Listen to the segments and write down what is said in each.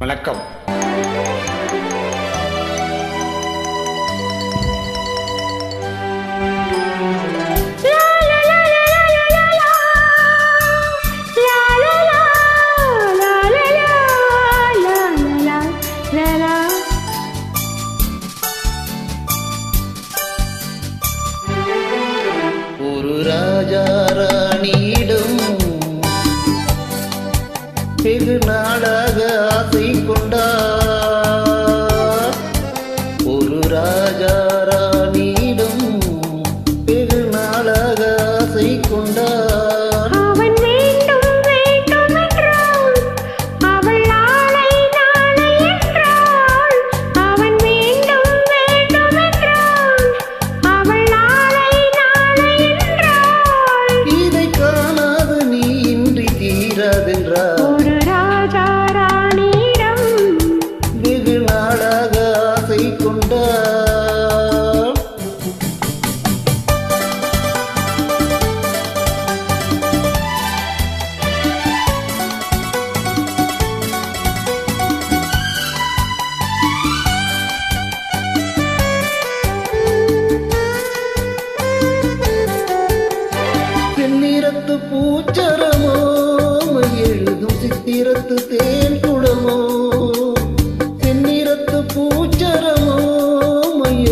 வணக்கம். ஒரு ராஜா ராணியிடம் வெகு நாளாக ஆசை கொண்டார். ஒரு ராஜா ராணியிடம் வெகு நாளாக ஆசை கொண்டார். ஒரு ராஜா ராணியிடம் வெகு நாளாக ஆசை கொண்டார். பெண்ணிறத்து பூச்சரமோ எழுதும் சித்திரத்து தேன் குடமோ. தென்னிறத்து பூச்சரமோ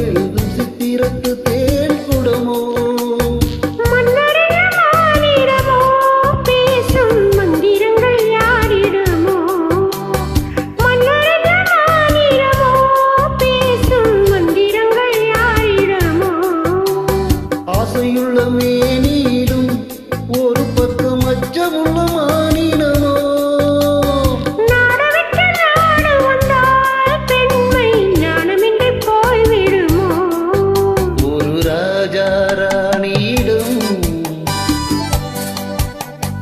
எழுதும் சித்திரத்து தேன் குடமோ. பேசும் மந்திரங்கள் யாரிடமோ. பேசும் மந்திரங்கள் யாரிடமோ. ஆசையுள்ள மேனியிலும் ஒரு பக்கம் அச்சமுள்ள மானினமோ. ஒரு ராஜா ராணியிடம்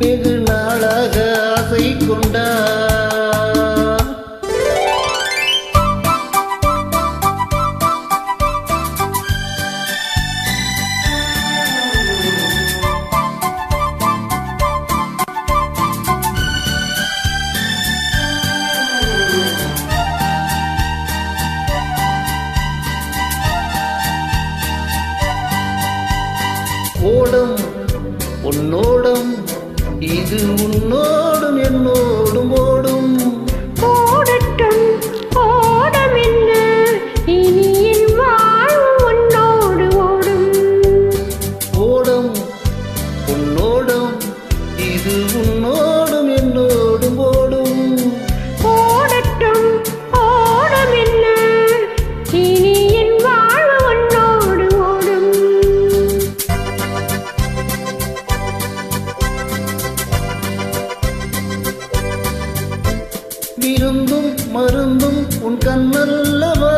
வெகு நாளாக ஆசை கொண்டார். ஓடம் உன்னோடும் இது உன்னோடும் என்னோடும் ஓடும். ஓடட்டும் ஓடம் என்ன இனி என் வாழ்வு உன்னோடு ஓடும். ஓடம் உன்னோடும் இது உன்னோடும் என்னோடும் ஓடும். ஓடட்டும் ஓடம் என்ன இனி என் வாழ்வு உன்னோடு ஓடும். விருந்தும் மருந்தும் உன் கண்ணல்லவா.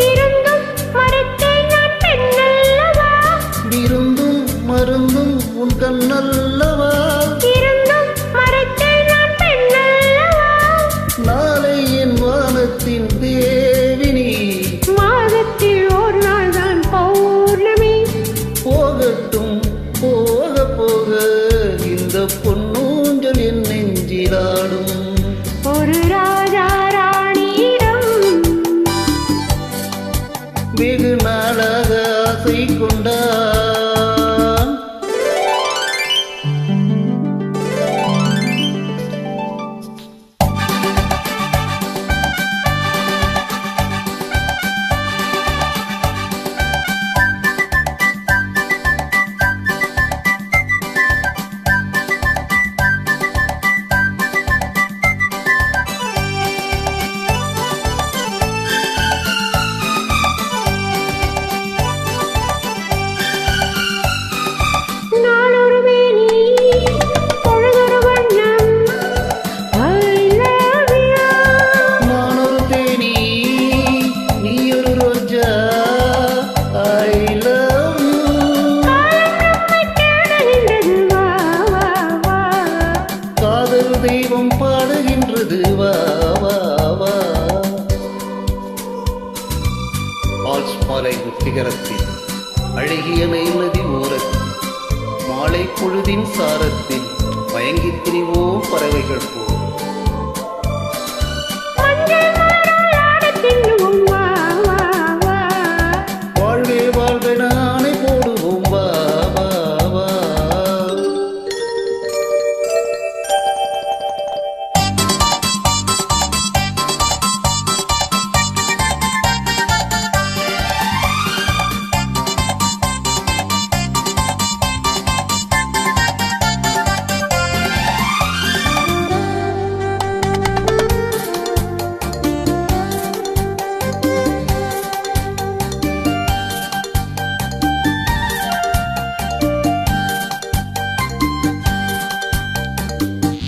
இருந்தும் மறைத்தேன் நான் பெண்ணல்லவா. விருந்தும் மருந்தும் உன் கண்ணல்லவா. இருந்தும் மறைத்தேன் நான் பெண்ணல்லவா. நாளை என் வானத்தின் தேவினி. மாதத்தில் ஒரு நாள் தான் பௌர்ணமி. போகட்டும் போக போக இந்த பொன்னூஞ்சல் என் நெஞ்சிலாடும். ஒரு ராஜா ராணியிடம்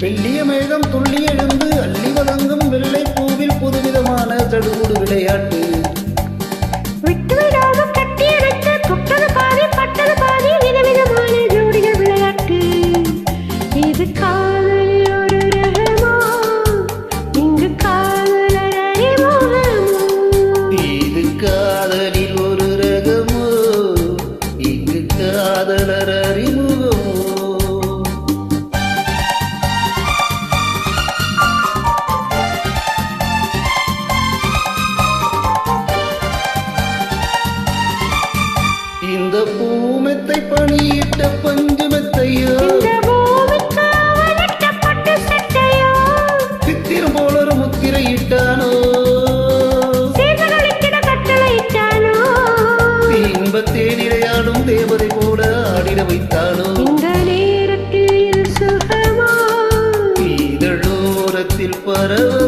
வெள்ளிய மேகம் துள்ளி எழுந்து அள்ளி வழங்கும் வெள்ளை பூவில் புதுவிதமான தடுகுடு விளையாட்டு. விட்டுவிடாம கட்டி அணைத்து தொட்டது பாதி பட்டது பாதி விதவிதமான ஜோடிகள் விளையாட்டு. இது காதலில் ஒரு ரகமா, இங்கு காதலர் அறிமுகமோ. இது காதலில் ஒரு ரகமோ, இங்கு காதலர் அறிமுகமோ. இந்த பூமெத்தை பணியிட்ட பஞ்சுமெத்தையோ, இந்த பூமிக்கு அவனிட்ட பட்டு சட்டையோ, சித்திரம் போல ஒரு முத்திரையிட்டானோ, சீர்களிக்கிட கட்டளையிட்டானோ, இன்பத்தேனிலையாடும் தேவதை போல ஆடிட வைத்தானோ. இந்த நேரத்தில் சுகமா இதழோரத்தில் பரவ